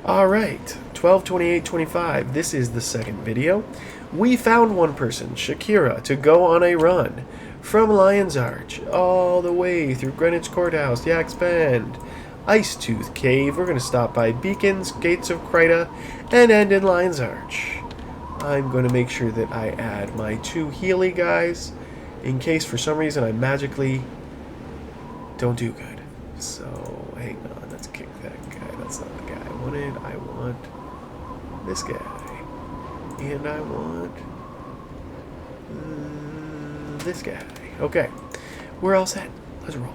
Alright, 12/28/25. This is the second video. We found one person, Shakira, to go on a run from Lion's Arch all the way through Greenwich Courthouse, Yaks Bend, Ice Tooth Cave. We're going to stop by Beacons, Gates of Kryta, and end in Lion's Arch. I'm going to make sure that I add my 2 Healy guys in case for some reason I magically don't do good. So, hang on, let's kick that guy. That's not the guy I wanted. I want this guy. And I want this guy. Okay, we're all set. Let's roll.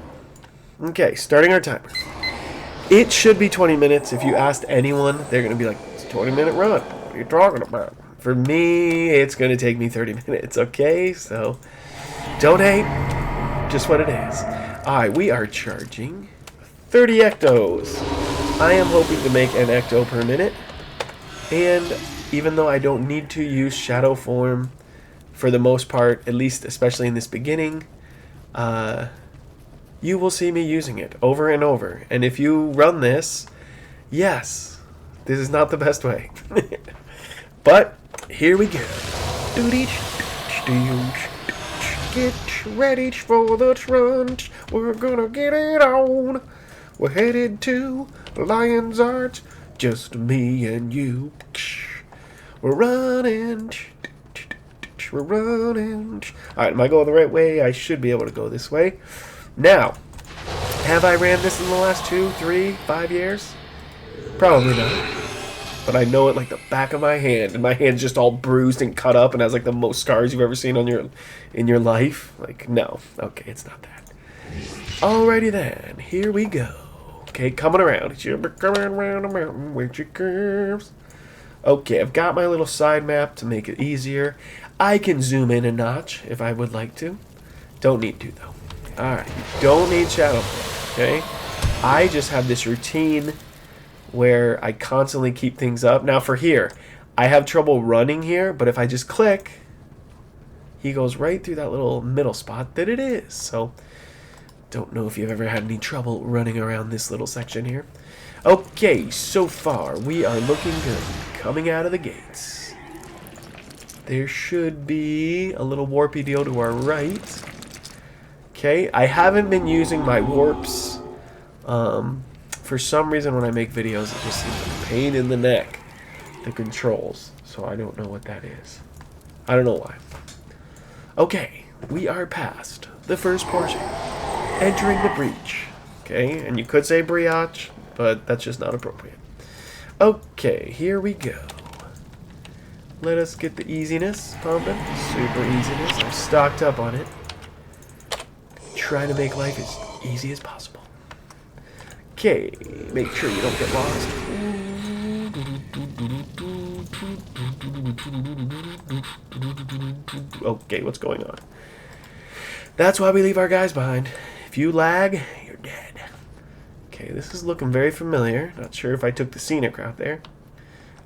Okay, starting our timer. It should be 20 minutes. If you asked anyone, they're going to be like, it's a 20-minute run. What are you talking about? For me, it's going to take me 30 minutes, okay? So, don't hate. Just what it is. Alright, we are charging 30 Ectos. I am hoping to make an Ecto per minute. And even though I don't need to use Shadow Form for the most part, at least especially in this beginning, you will see me using it over and over. And if you run this, yes, this is not the best way. But here we go. Get ready for the trunch. We're gonna get it on. We're headed to Lion's Arch. Just me and you. We're running. We're running. Alright, am I going the right way? I should be able to go this way. Now, have I ran this in the last 2, 3, 5 years? Probably not. But I know it like the back of my hand, and my hand's just all bruised and cut up and has like the most scars you've ever seen on in your life. Like, no. Okay, it's not that. Alrighty then, here we go. Okay, coming around. She'll be coming around the mountain with your curves. Okay, I've got my little side map to make it easier. I can zoom in a notch if I would like to. Don't need to, though. Alright, you don't need shadow play, okay? I just have this routine where I constantly keep things up. Now for here, I have trouble running here, but if I just click, he goes right through that little middle spot that it is. So, don't know if you've ever had any trouble running around this little section here. Okay, so far, we are looking good. Coming out of the gates. There should be a little warpy deal to our right. Okay, I haven't been using my warps. For some reason, when I make videos, it just seems like a pain in the neck, the controls. So I don't know what that is. I don't know why. Okay, we are past the first portion. Entering the breach. Okay, and you could say brioche, but that's just not appropriate. Okay, here we go. Let us get the easiness pumping. Super easiness. I'm stocked up on it. Trying to make life as easy as possible. Okay, make sure you don't get lost. Okay, what's going on? That's why we leave our guys behind. If you lag, you're dead. Okay, this is looking very familiar. Not sure if I took the scenic route there.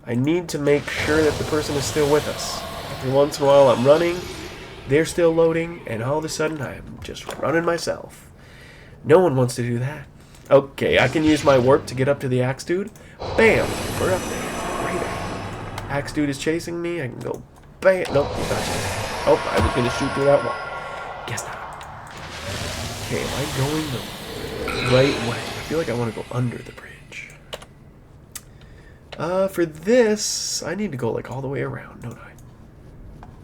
I need to make sure that the person is still with us. Every once in a while I'm running, they're still loading, and all of a sudden I'm just running myself. No one wants to do that. Okay, I can use my warp to get up to the Axe Dude. Bam! We're up there. Right there. Axe Dude is chasing me. I can go bam. Nope, he's not chasing me. Oh, I was going to shoot through that wall. Guess not. Okay, am I going the right way? I feel like I want to go under the bridge. For this, I need to go like all the way around, don't I?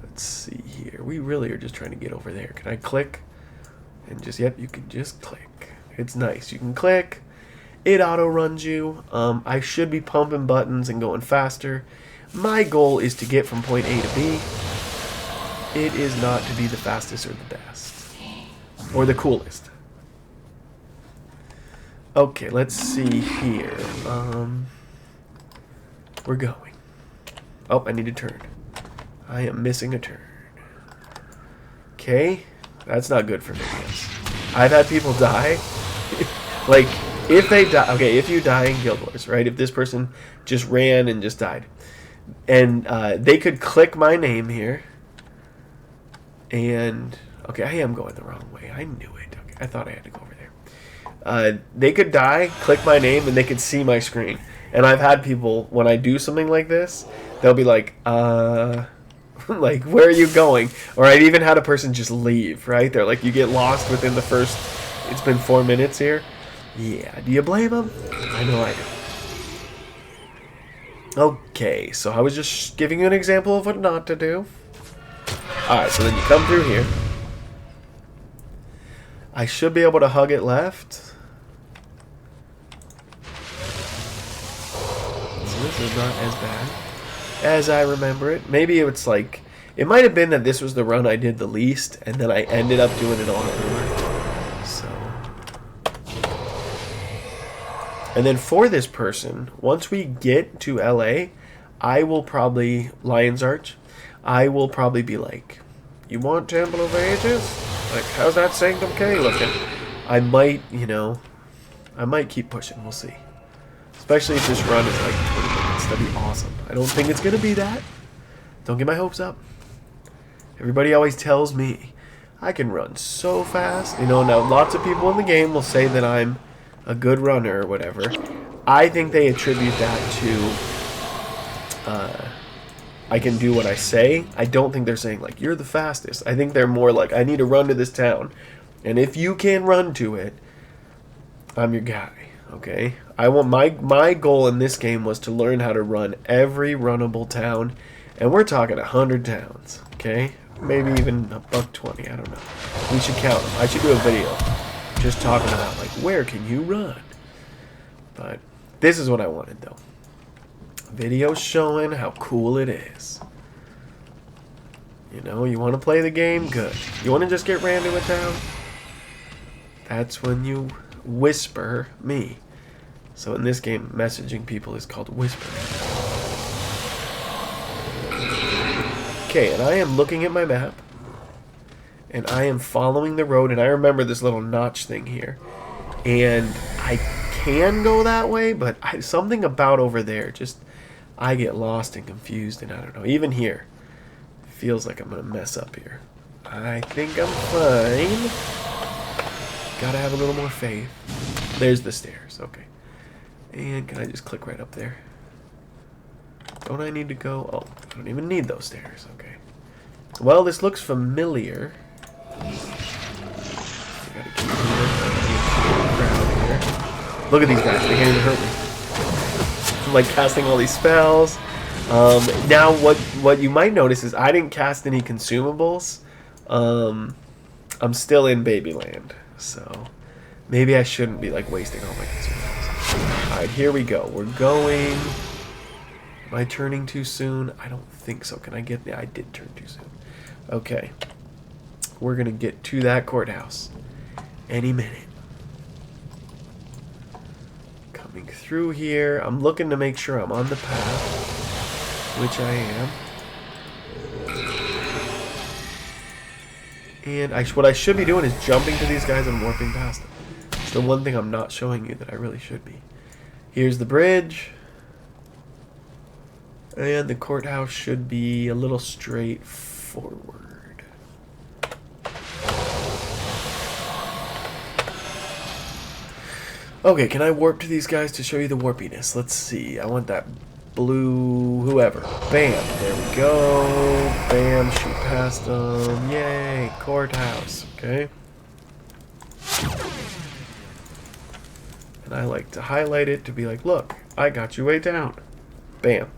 Let's see here. We really are just trying to get over there. Can I click? And just, yep, you can just click. It's nice. You can click. It auto runs you. I should be pumping buttons and going faster. My goal is to get from point A to B. It is not to be the fastest or the best. Or the coolest. Okay, let's see here. We're going. Oh, I need to turn. I am missing a turn. Okay. That's not good for videos. I've had people die. Like, if they die, okay, if you die in Guild Wars, right? If this person just ran and just died, and they could click my name here, and okay, I am going the wrong way. I knew it. Okay, I thought I had to go over there. They could die, click my name, and they could see my screen. And I've had people, when I do something like this, they'll be like, like, where are you going? Or I've even had a person just leave, right? They're like, you get lost within the first, it's been 4 minutes here. Yeah, do you blame them? I know I do. Okay, so I was just giving you an example of what not to do. Alright, so then you come through here. I should be able to hug it left. So this is not as bad as I remember it. Maybe it's like, it might have been that this was the run I did the least, and then I ended up doing it a lot more. So. And then for this person, once we get to LA, I will probably, Lion's Arch, I will probably be like, you want Temple of Ages? Like, how's that Sanctum K looking? I might, you know, I might keep pushing. We'll see. Especially if this run is like 20 minutes. That'd be awesome. I don't think it's going to be that. Don't get my hopes up. Everybody always tells me I can run so fast. You know, now lots of people in the game will say that I'm a good runner or whatever. I think they attribute that to I can do what I say. I don't think they're saying like you're the fastest. I think they're more like I need to run to this town, and if you can run to it, I'm your guy. Okay, I want my goal in this game was to learn how to run every runnable town, and we're talking 100 towns. Okay, maybe even $120. I don't know. We should count them. I should do a video just talking about like where can you run. But this is what I wanted though. Video showing how cool it is. You know, you want to play the game? Good. You want to just get ran to a town? That's when you whisper me. So in this game, messaging people is called whispering. Okay, and I am looking at my map. And I am following the road, and I remember this little notch thing here. And I can go that way, but something about over there just... I get lost and confused, and I don't know. Even here, it feels like I'm going to mess up here. I think I'm fine. Gotta have a little more faith. There's the stairs. Okay. And can I just click right up there? Don't I need to go? Oh, I don't even need those stairs. Okay. Well, this looks familiar. I gotta keep moving. Here. Look at these guys. They can't even hurt me. Like casting all these spells. Now what you might notice is I didn't cast any consumables. I'm still in Babyland, so maybe I shouldn't be like wasting all my consumables. Alright, here we go. We're going. Am I turning too soon? I don't think so. Can I get there? I did turn too soon. Okay. We're gonna get to that courthouse any minute. Coming through here. I'm looking to make sure I'm on the path, which I am. And what I should be doing is jumping to these guys and warping past them. It's the one thing I'm not showing you that I really should be. Here's the bridge. And the courthouse should be a little straightforward. Okay, can I warp to these guys to show you the warpiness? Let's see. I want that blue whoever. Bam. There we go. Bam. Shoot past them. Yay. Courthouse. Okay. And I like to highlight it to be like, look, I got you way down. Bam.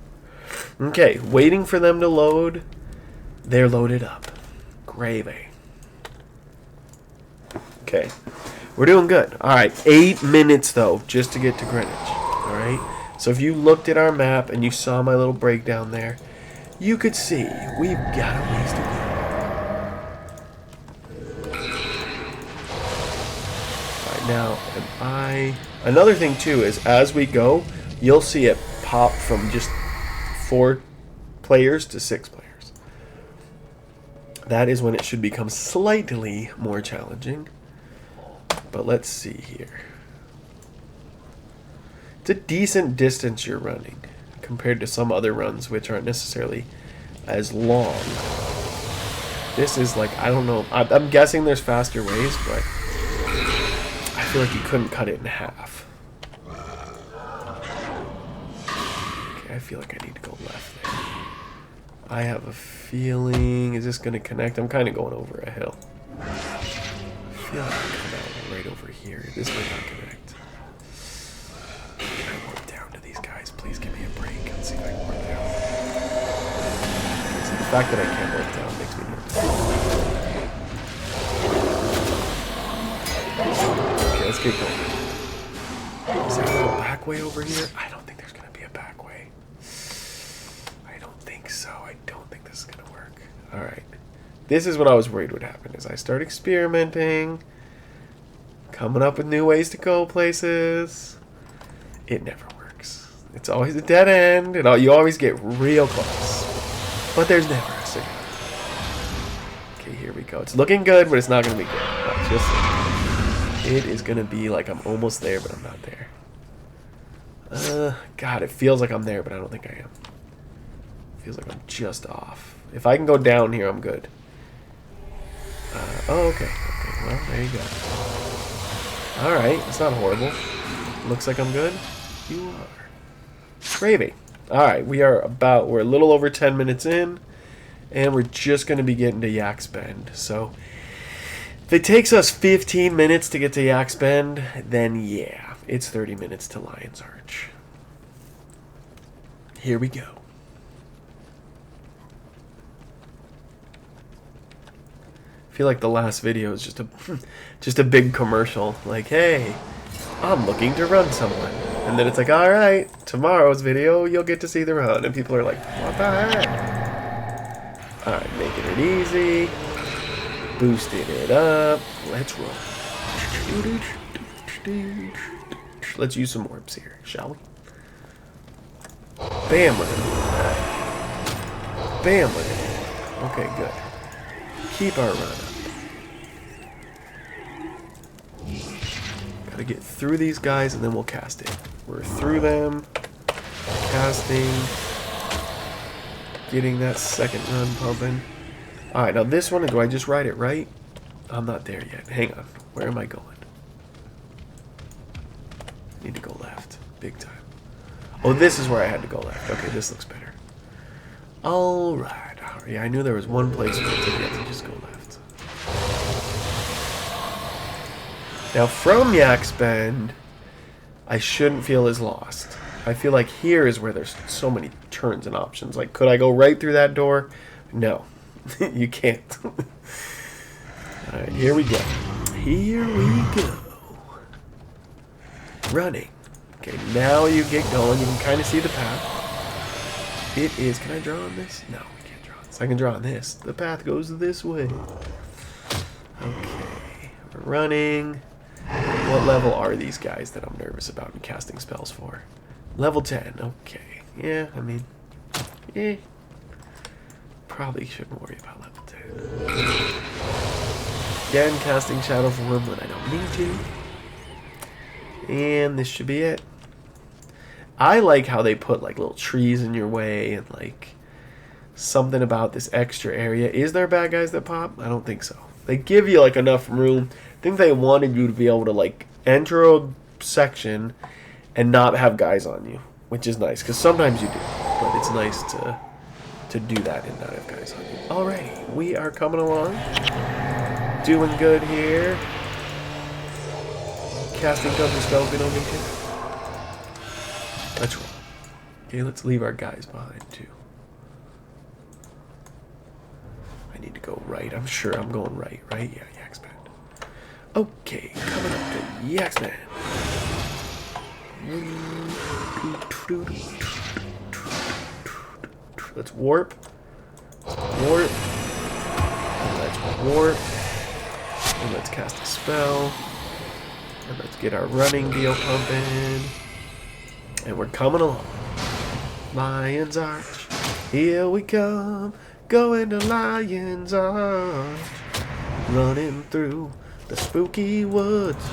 Okay, waiting for them to load. They're loaded up. Gravy. Okay. We're doing good. Alright, 8 minutes though, just to get to Greenwich. Alright? So if you looked at our map and you saw my little breakdown there, you could see we've got a ways to go. Alright, now, another thing too is as we go, you'll see it pop from just 4 players to 6 players. That is when it should become slightly more challenging. But let's see here. It's a decent distance you're running compared to some other runs which aren't necessarily as long. This is like, I don't know. I'm guessing there's faster ways, but I feel like you couldn't cut it in half. Okay, I feel like I need to go left there. I have a feeling... Is this going to connect? I'm kind of going over a hill. I feel like I come out right over here. This might not connect. Can I warp down to these guys? Please give me a break. Let's see if I can warp down. See, the fact that I can't warp down makes me nervous. Okay, let's get going. Is there a little back way over here? I don't think there's going to be a back way. I don't think so. I don't think this is going to work. Alright. This is what I was worried would happen, is I start experimenting, coming up with new ways to go places. It never works. It's always a dead end, and you always get real close. But there's never a cigarette. Okay, here we go. It's looking good, but it's not going to be good. Watch this. It is going to be like I'm almost there, but I'm not there. God, it feels like I'm there, but I don't think I am. It feels like I'm just off. If I can go down here, I'm good. Oh, okay. Okay, well, there you go. Alright, it's not horrible. Looks like I'm good. You are. Gravy. Alright, we're a little over 10 minutes in, and we're just going to be getting to Yaks Bend. So, if it takes us 15 minutes to get to Yaks Bend, then yeah, it's 30 minutes to Lion's Arch. Here we go. I feel like the last video is just a big commercial. Like, hey, I'm looking to run someone. And then it's like, alright, tomorrow's video, you'll get to see the run. And people are like, what the heck? Alright, making it easy. Boosting it up. Let's roll. Let's use some orbs here, shall we? Bam, we're gonna do that. Bam, we're gonna do that. Okay, good. Keep our run up. Gotta get through these guys and then we'll cast it. We're through them. Casting. Getting that second run pumping. Alright, now this one, do I just ride it right? I'm not there yet. Hang on. Where am I going? I need to go left. Big time. Oh, this is where I had to go left. Okay, this looks better. Alright. Yeah, I knew there was one place where I had to just go left. Now, from Yaks Bend, I shouldn't feel as lost. I feel like here is where there's so many turns and options. Like, could I go right through that door? No. You can't. Alright, here we go. Here we go. Running. Okay, now you get going. You can kind of see the path. It is... Can I draw on this? No. So I can draw on this. The path goes this way. Okay. We're running. What level are these guys that I'm nervous about and casting spells for? Level 10. Okay. Yeah, I mean... Eh. Probably shouldn't worry about level 10. Again, casting Shadow Form when I don't need to. And this should be it. I like how they put like little trees in your way and like... something about this extra area. Is there bad guys that pop? I don't think so. They give you like enough room. I think they wanted you to be able to like enter a section and not have guys on you, which is nice because sometimes you do, but it's nice to do that and not have guys on you. Alrighty, we are coming along, doing good here. Casting cover spells we don't need to. Let's roll. Okay, let's leave our guys behind too. I need to go right. I'm sure I'm going right, right? Yeah, Yaks Bend. Okay, coming up to Yaks Bend. Let's warp. Warp. And let's warp. And let's cast a spell. And let's get our running deal pumping. And we're coming along. Lion's Arch. Here we come. Going to Lion's Arch. Running through the spooky woods.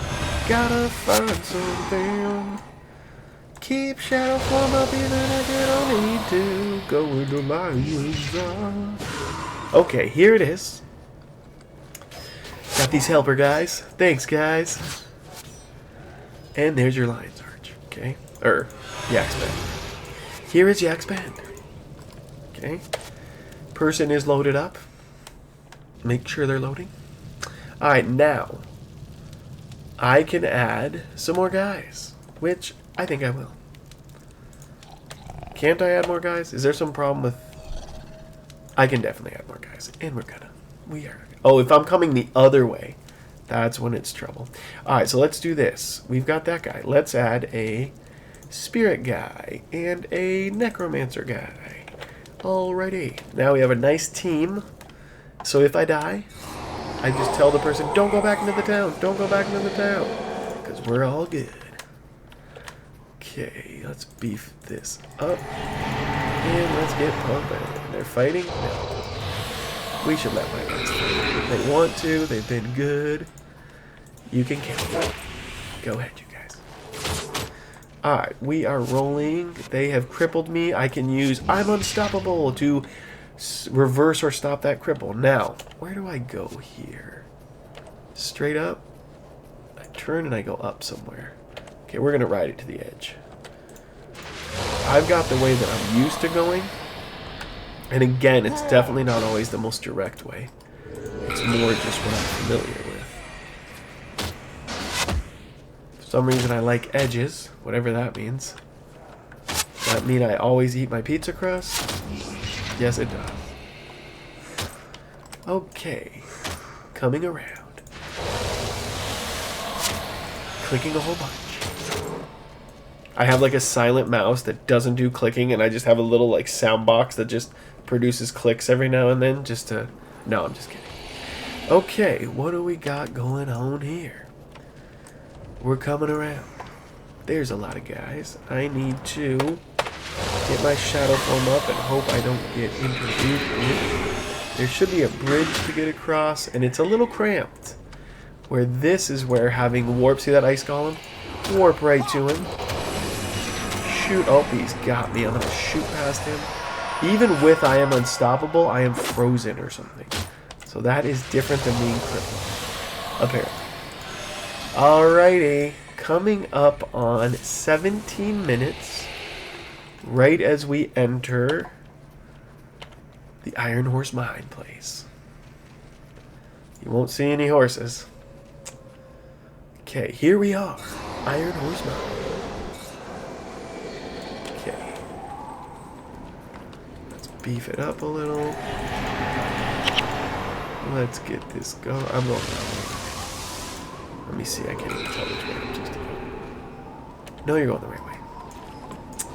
Gotta find something. Keep Shadow Form up even if you don't need to. Going to Lion's Arch. Okay, here it is. Got these helper guys. Thanks, guys. And there's your Lion's Arch. Okay. Yaks Bend. Here is Yaks Band. Okay. Person is loaded up. Make sure they're loading. Alright, now I can add some more guys, which I think I will. Can't I add more guys? Is there some problem with... I can definitely add more guys. And we're gonna. We are. Oh, if I'm coming the other way, that's when it's trouble. Alright, so let's do this. We've got that guy. Let's add a spirit guy and a necromancer guy. Alrighty. Now we have a nice team. So if I die, I just tell the person, don't go back into the town. Don't go back into the town. Because we're all good. Okay, let's beef this up. And let's get pumping. They're fighting? No. We should let my guys fight. They want to. They've been good. You can count them. Go ahead, you guys. Alright, we are rolling. They have crippled me. I can use I'm Unstoppable to reverse or stop that cripple. Now, where do I go here? Straight up? I turn and I go up somewhere. Okay, we're going to ride it to the edge. I've got the way that I'm used to going. And again, it's definitely not always the most direct way. It's more just what I'm familiar with. For some reason I like edges, whatever that means. Does that mean I always eat my pizza crust? Yes, it does. Okay. Coming around. Clicking a whole bunch. I have like a silent mouse that doesn't do clicking, and I just have a little like sound box that just produces clicks every now and then just to... No, I'm just kidding. Okay, what do we got going on here? We're coming around. There's a lot of guys. I need to get my shadow form up and hope I don't get introduced. There should be a bridge to get across, and it's a little cramped. Where this is where having warp, see that ice golem? Warp right to him. Shoot, oh, he's got me. I'm gonna shoot past him. Even with I am unstoppable, I am frozen or something. So that is different than being crippled. Apparently. Alrighty. Coming up on 17 minutes. Right as we enter the Iron Horse Mine place. You won't see any horses. Okay, here we are. Iron Horse Mine. Okay. Let's beef it up a little. Let's get this going. I'm going that way. Let me see, I can't even tell which way I'm supposed to go. No, you're going the right way.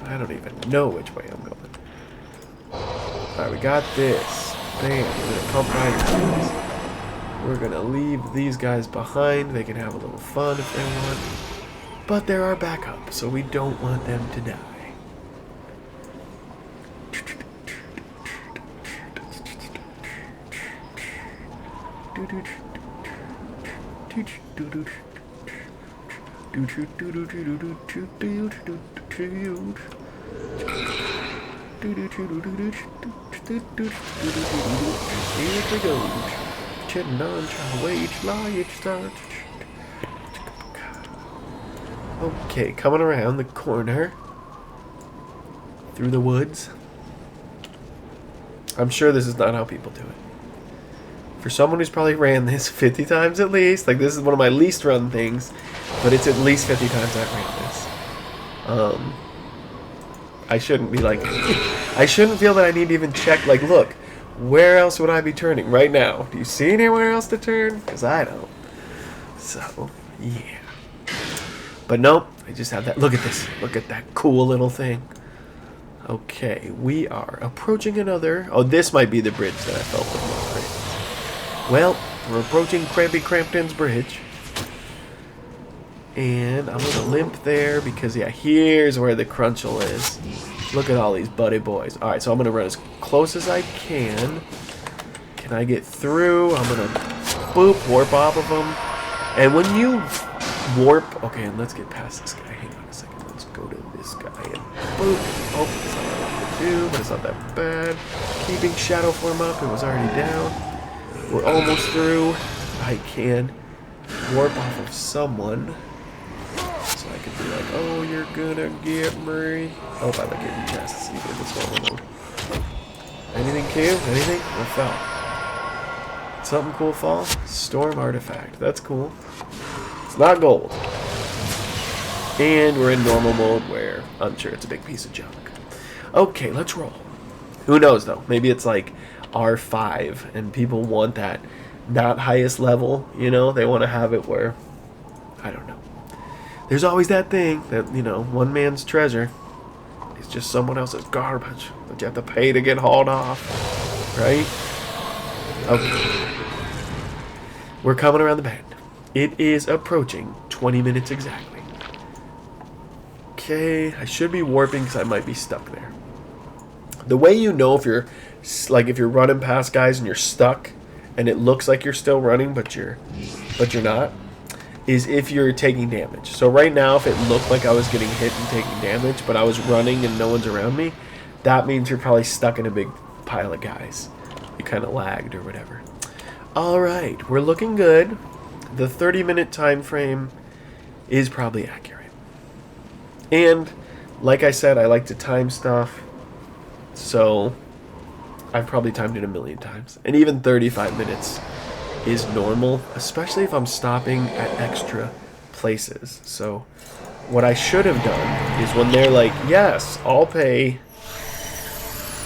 I don't even know which way I'm going. Alright, we got this. Bam, we're gonna pump right into this. We're gonna leave these guys behind. They can have a little fun if they want. But they're our backup, so we don't want them to die. Here we go. Chitting on, trying to wage lie, it starts. Okay, coming around the corner. Through the woods. I'm sure this is not how people do it. For someone who's probably ran this 50 times at least, like this is one of my least run things, but it's at least 50 times I've ran this. I shouldn't be like, I shouldn't feel that I need to even check, like, look, where else would I be turning right now? Do you see anywhere else to turn? Because I don't. So, yeah. But nope, I just have that. Look at this. Look at that cool little thing. Okay, we are approaching another. Oh, this might be the bridge that I felt was most cramped. Well, we're approaching Crampy Crampton's bridge. And I'm going to limp there because, yeah, here's where the crunchel is. Look at all these buddy boys. Alright, so I'm going to run as close as I can. Can I get through? I'm going to boop, warp off of them. And when you warp... Okay, and let's get past this guy. Hang on a second. Let's go to this guy and boop. Oh, it's not what I want to do, but it's not that bad. Keeping shadow form up. It was already down. We're almost through. I can warp off of someone. So I could be like, oh, you're gonna get me. Oh, I like getting chests. this normal mode. Anything cute? Anything? What fell? Something cool fall? Storm artifact. That's cool. It's not gold. And we're in normal mode where I'm sure it's a big piece of junk. Okay, let's roll. Who knows though? Maybe it's like R5 and people want that not highest level, you know? They want to have it where, I don't know. There's always that thing that, you know, one man's treasure is just someone else's garbage that you have to pay to get hauled off, right? Okay. We're coming around the bend. It is approaching 20 minutes exactly. Okay, I should be warping because I might be stuck there. The way you know if you're running past guys and you're stuck and it looks like you're still running but you're not, is if you're taking damage. So right now, if it looked like I was getting hit and taking damage, but I was running and no one's around me, that means you're probably stuck in a big pile of guys. You kind of lagged or whatever. All right, we're looking good. The 30-minute time frame is probably accurate. And like I said, I like to time stuff. So I've probably timed it a million times. And even 35 minutes is normal, especially if I'm stopping at extra places. So what I should have done is when they're like, yes, I'll pay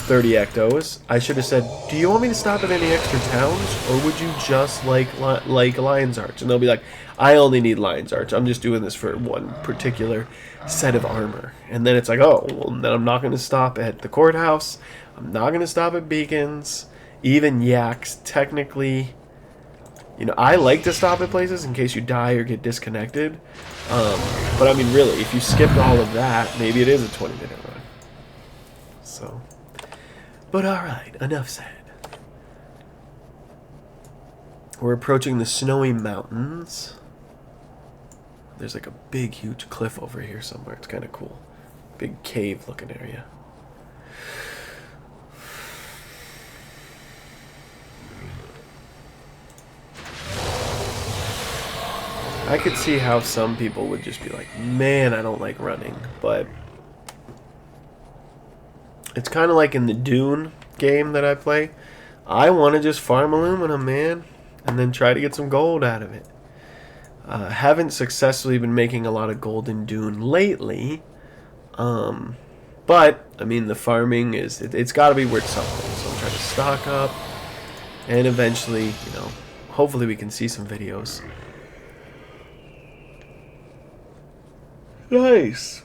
30 Ectos, I should have said, do you want me to stop at any extra towns, or would you just like Lion's Arch? And they'll be like, I only need Lion's Arch. I'm just doing this for one particular set of armor. And then it's like, oh, well, then I'm not going to stop at the Courthouse. I'm not going to stop at Beacons. Even Yaks, technically, you know, I like to stop at places in case you die or get disconnected. But I mean, really, if you skipped all of that, maybe it is a 20-minute run. So, but all right, enough said. We're approaching the snowy mountains. There's like a big, huge cliff over here somewhere. It's kind of cool. Big cave-looking area. I could see how some people would just be like, man, I don't like running. But it's kind of like in the Dune game that I play. I want to just farm aluminum, man, and then try to get some gold out of it. Haven't successfully been making a lot of gold in Dune lately. But, I mean, the farming is, it's got to be worth something. So I'm trying to stock up. And eventually, you know, hopefully we can see some videos. Nice.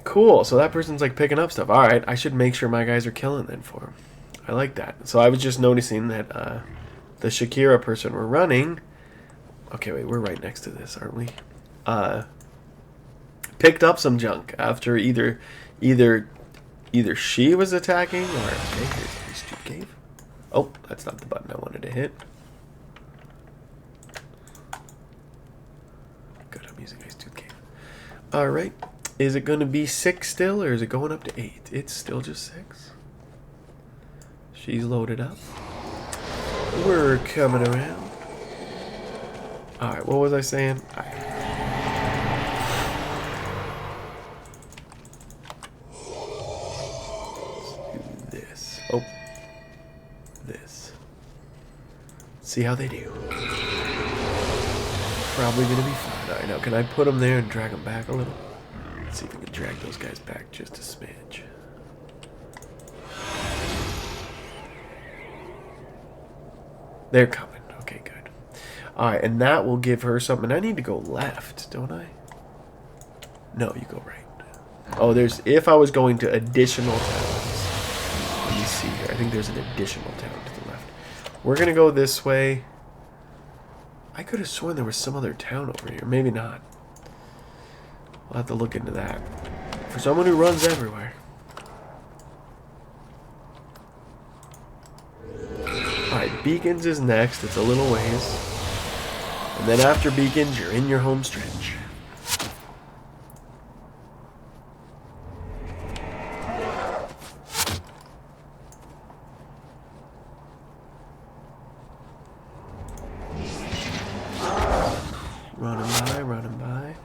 Cool. So that person's like picking up stuff. Alright, I should make sure my guys are killing then for him. I like that. So I was just noticing that the Shakira person we're running... Okay, wait, we're right next to this, aren't we? Picked up some junk after either she was attacking or... Okay, here's Tube Cave. Oh, that's not the button I wanted to hit. Good, I'm using Ice Tube Cave. Alright, is it going to be 6 still, or is it going up to 8? It's still just 6. She's loaded up. We're coming around. Alright, what was I saying? Let's do this. Oh. This. See how they do. Probably going to be fine. Alright, now can I put them there and drag them back a little? Let's see if we can drag those guys back just a smidge. They're coming. Okay, good. Alright, and that will give her something. I need to go left, don't I? No, you go right. Oh, there's... If I was going to additional towns... Let me see here. I think there's an additional town to the left. We're going to go this way. I could have sworn there was some other town over here. Maybe not. We'll have to look into that. For someone who runs everywhere. Alright, Beacons is next. It's a little ways. And then after Beacons, you're in your home stretch. Running by, running by.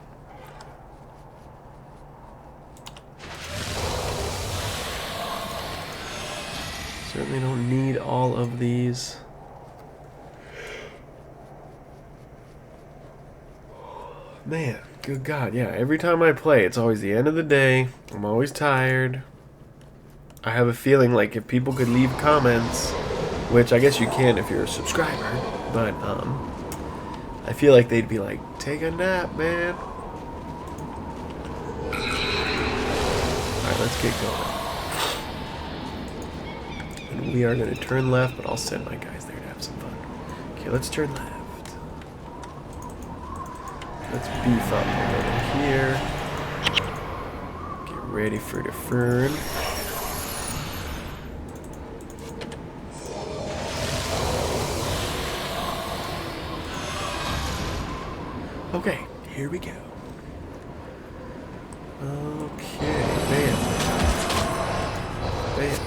Certainly don't need all of these. Man, good God, yeah. Every time I play, it's always the end of the day. I'm always tired. I have a feeling like if people could leave comments, which I guess you can if you're a subscriber, but I feel like they'd be like, take a nap, man. Alright, let's get going. And we are going to turn left, but I'll send my guys there to have some fun. Okay, let's turn left. Let's beef up a little here. Get ready for the fern. Okay, here we go. Okay, bam. Bam.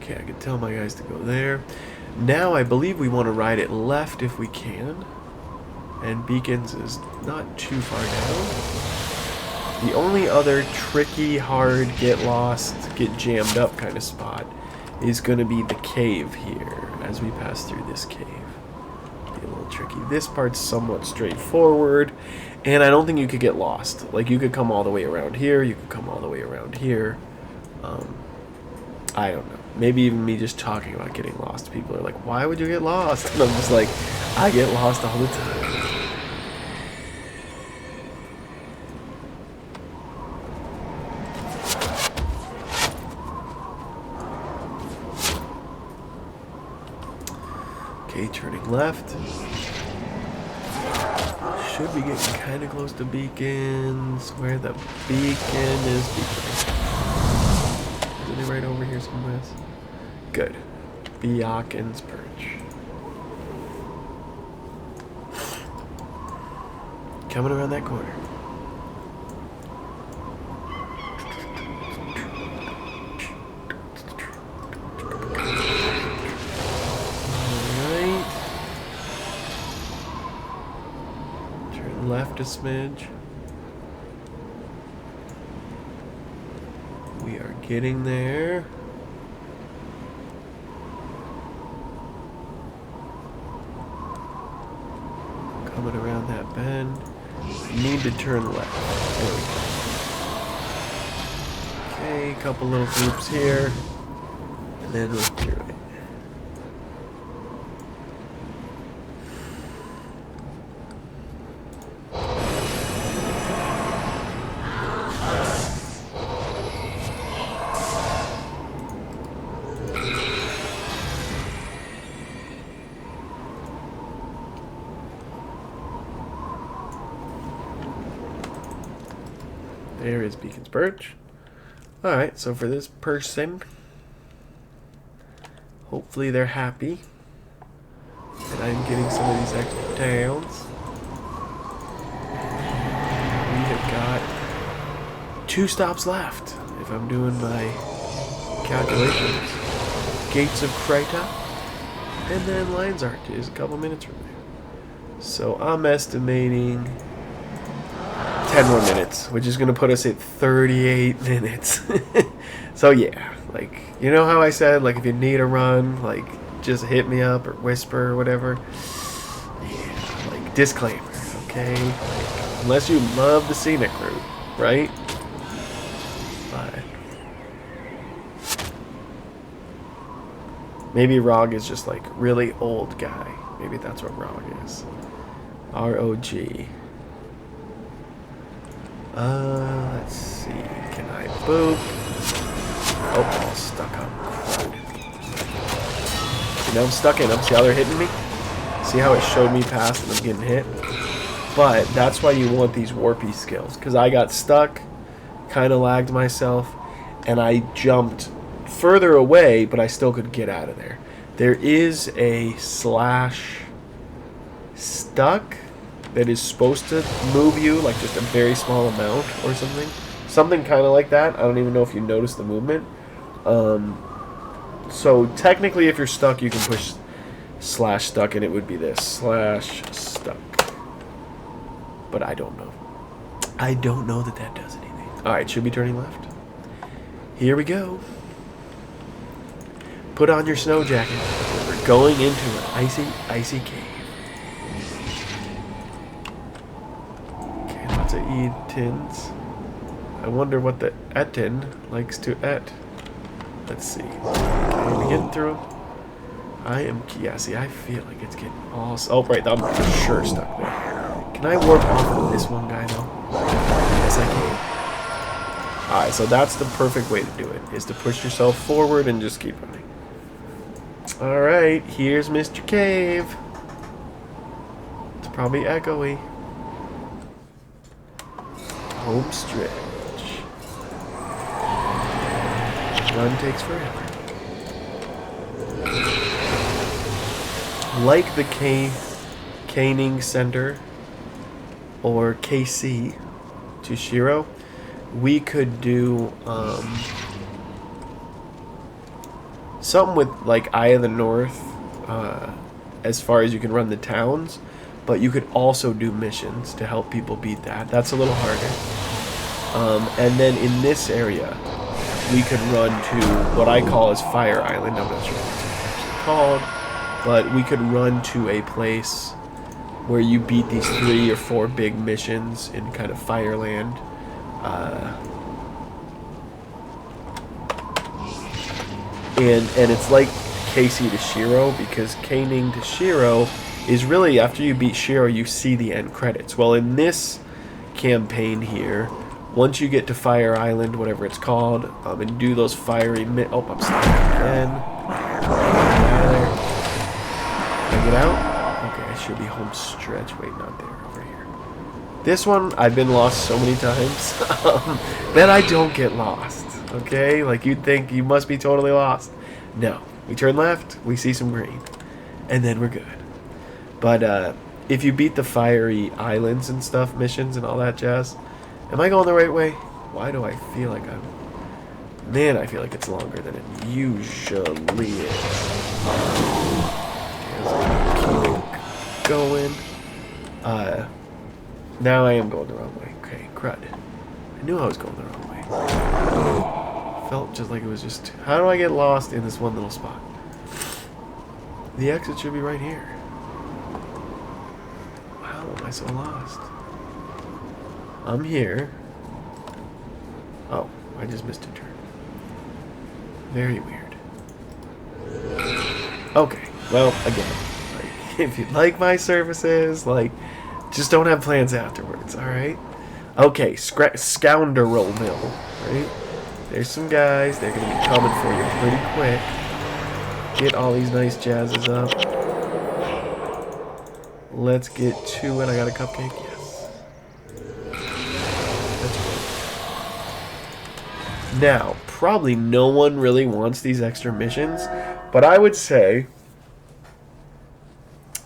Okay, I can tell my guys to go there. Now I believe we want to ride it left if we can. And Beacons is not too far down. The only other tricky, hard, get lost, get jammed up kind of spot is going to be the cave here as we pass through this cave. Be a little tricky. This part's somewhat straightforward, and I don't think you could get lost. Like, you could come all the way around here, you could come all the way around here. I don't know. Maybe even me just talking about getting lost, people are like, why would you get lost? And I'm just like, I get lost all the time. Okay, turning left. Should be getting kind of close to Beacons. Where the beacon is beacon. Isn't it right over here somewhere? Good. Beacon's Perch. Coming around that corner. Left a smidge. We are getting there. Coming around that bend. Need to turn left. There we go. Okay, a couple little groups here. And then we'll through it. There is Beacon's Perch. Alright, so for this person, hopefully they're happy that I'm getting some of these extra towns. We have got 2 stops left, if I'm doing my calculations. Gates of Kryta, and then Lion's Arch is a couple minutes from there. So I'm estimating 10 more minutes, which is going to put us at 38 minutes. So yeah, like, you know how I said, like, if you need a run, like, just hit me up or whisper or whatever. Yeah, like, disclaimer, okay? Like, unless you love the scenic route, right? But maybe Rog is just, like, really old guy. Maybe that's what Rog is. R-O-G. Let's see. Can I boop? Oh, I'm all stuck on crud. See, now I'm stuck in them. See how they're hitting me? See how it showed me past and I'm getting hit? But that's why you want these warpy skills. Because I got stuck, kind of lagged myself, and I jumped further away, but I still could get out of there. There is a slash stuck that is supposed to move you, like just a very small amount or something. Something kind of like that. I don't even know if you noticed the movement. So technically if you're stuck, you can push slash stuck and it would be this. Slash stuck. But I don't know. I don't know that that does anything. Alright, should be turning left. Here we go. Put on your snow jacket. We're going into an icy, icy cave. Okay, lots of E-tins. I wonder what the etin likes to et. Let's see. Okay, we getting through. I am, yeah, see, I feel like it's getting all, oh, right, I'm for sure stuck there. Can I warp off of this one guy, though? Yes, I can. Alright, so that's the perfect way to do it, is to push yourself forward and just keep running. Alright, here's Mr. Cave. It's probably echoey. Home stretch. Run takes forever. Like the Caning Center or KC to Shiro, we could do something with like Eye of the North as far as you can run the towns, but you could also do missions to help people beat that. That's a little harder. And then in this area, we could run to what I call as Fire Island. I'm not sure what it's actually called, but we could run to a place where you beat these 3 or 4 big missions in kind of Fireland. And it's like KC to Shiro, because Caning to Shiro is really, after you beat Shiro, you see the end credits. Well, in this campaign here, once you get to Fire Island, whatever it's called, and do those fiery oh, I'm stuck again. Can I get out? Okay, I should be home stretch. Wait, not there, over here. This one, I've been lost so many times that I don't get lost. Okay, like you'd think you must be totally lost. No, we turn left, we see some green, and then we're good. But if you beat the fiery islands and stuff, missions and all that jazz, am I going the right way? Why do I feel like I'm... Man, I feel like it's longer than it usually is. Okay, keep going. Now I am going the wrong way. Okay, crud. I knew I was going the wrong way. Felt just like it was just... How do I get lost in this one little spot? The exit should be right here. How am I so lost? I'm here. Oh, I just missed a turn. Very weird. Okay, well, again, like, if you like my services, like, just don't have plans afterwards, alright? Okay, Scoundrelville, right? There's some guys, they're going to be coming for you pretty quick. Get all these nice jazzes up. Let's get to it. I got a cupcake, yes. That's good. Now, probably no one really wants these extra missions, but I would say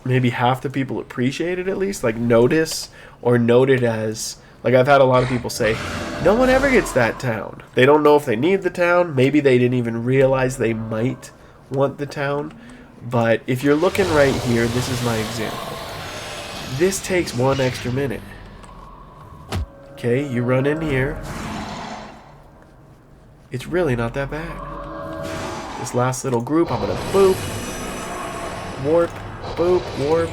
maybe half the people appreciate it at least, like notice or note it as... Like, I've had a lot of people say, no one ever gets that town. They don't know if they need the town. Maybe they didn't even realize they might want the town. But if you're looking right here, this is my example. This takes 1 extra minute. Okay, you run in here. It's really not that bad. This last little group, I'm going to boop. Warp, boop, warp.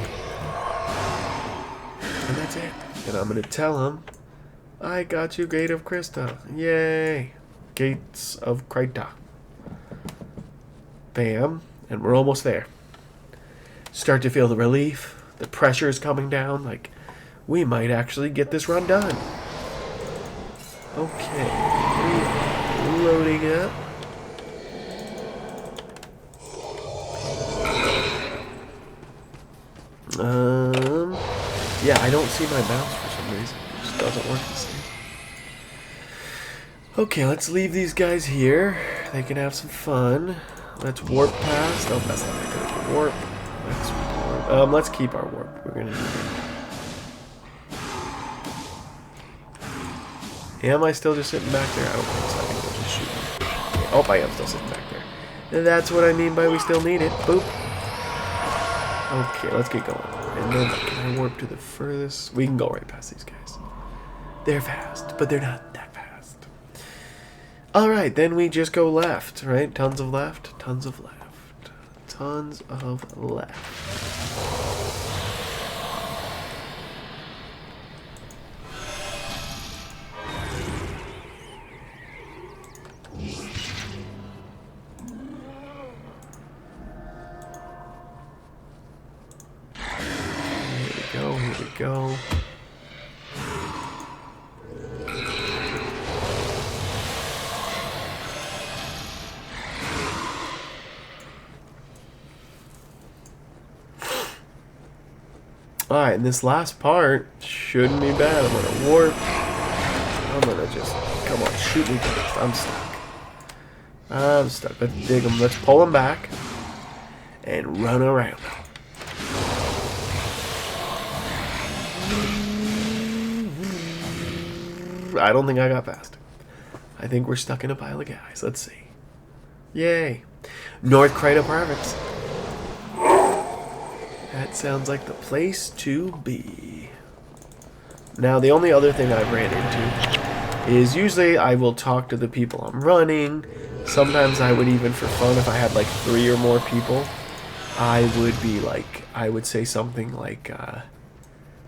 And that's it. And I'm going to tell them, I got you, Gate of Kryta. Yay. Gates of Kryta. Bam. And we're almost there. Start to feel the relief. The pressure is coming down. Like, we might actually get this run done. Okay. Loading up. Yeah, I don't see my mouse for some reason. It just doesn't work the same. Okay, let's leave these guys here. They can have some fun. Let's warp past. Oh, that's not that good. Warp. Let's warp. Let's keep our warp. We're gonna do that. Am I still just sitting back there? I don't think so. I think we'll just shoot them. Okay. Oh, I am still sitting back there. And that's what I mean by we still need it. Boop. Okay, let's get going. And then can I warp to the furthest? We can go right past these guys. They're fast, but they're not that fast. Alright, then we just go left, right? Tons of left, tons of left. Tons of left. Here we go. Alright, and this last part shouldn't be bad. I'm gonna warp. I'm gonna just, come on, shoot me first. I'm stuck. I'm stuck. Let's dig him. Let's pull him back and run around. I don't think I got past. I think we're stuck in a pile of guys. Let's see. Yay. North Kryta Province. That sounds like the place to be. Now, the only other thing I've ran into is usually I will talk to the people I'm running. Sometimes I would even, for fun, if I had like 3 or more people, I would be like, I would say something like,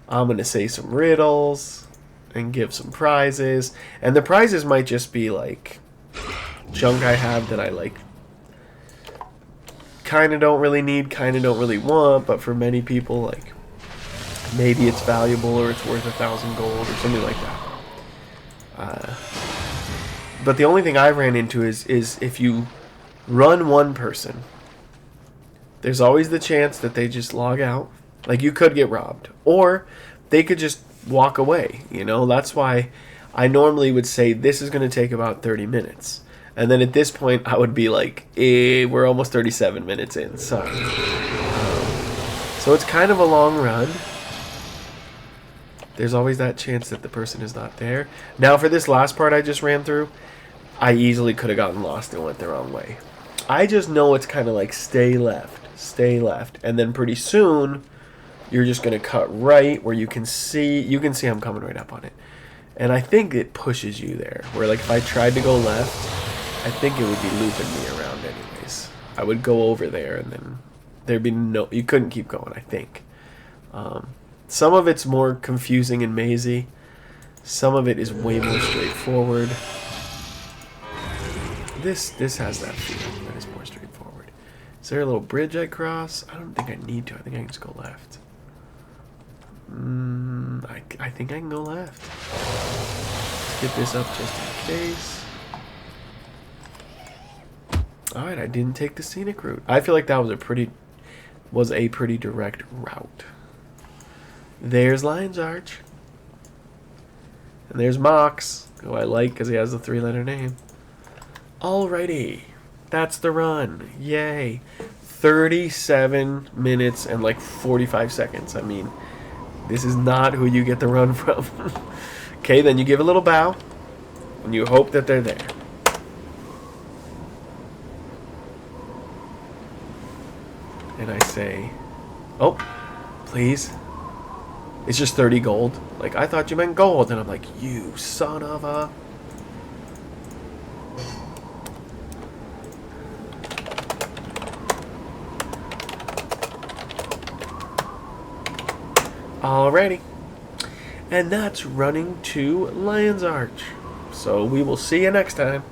I'm going to say some riddles and give some prizes. And the prizes might just be like junk I have that I like kind of don't really need, kind of don't really want, but for many people, like, maybe it's valuable or it's worth 1,000 gold or something like that. But the only thing I ran into is if you run one person, there's always the chance that they just log out. Like, you could get robbed. Or they could just walk away, you know? That's why I normally would say this is going to take about 30 minutes. And then at this point, I would be like, we're almost 37 minutes in. Sorry. So it's kind of a long run. There's always that chance that the person is not there. Now, for this last part I just ran through, I easily could have gotten lost and went the wrong way. I just know it's kind of like stay left, and then pretty soon you're just going to cut right where you can see I'm coming right up on it. And I think it pushes you there, where like if I tried to go left, I think it would be looping me around anyways. I would go over there and then there'd be you couldn't keep going, I think. Some of it's more confusing and mazy. Some of it is way more straightforward. This has that feel that is more straightforward. Is there a little bridge I cross? I don't think I need to. I think I can just go left. I think I can go left. Let's get this up just in case. Alright, I didn't take the scenic route. I feel like that was a pretty direct route. There's Lion's Arch. And there's Mox, who I like because he has the 3-letter name. Alrighty. That's the run. Yay. 37 minutes and like 45 seconds. I mean, this is not who you get the run from. Okay, then you give a little bow. And you hope that they're there. And I say, oh, please. It's just 30 gold. Like, I thought you meant gold. And I'm like, you son of a... Alrighty. And that's running to Lion's Arch. So we will see you next time.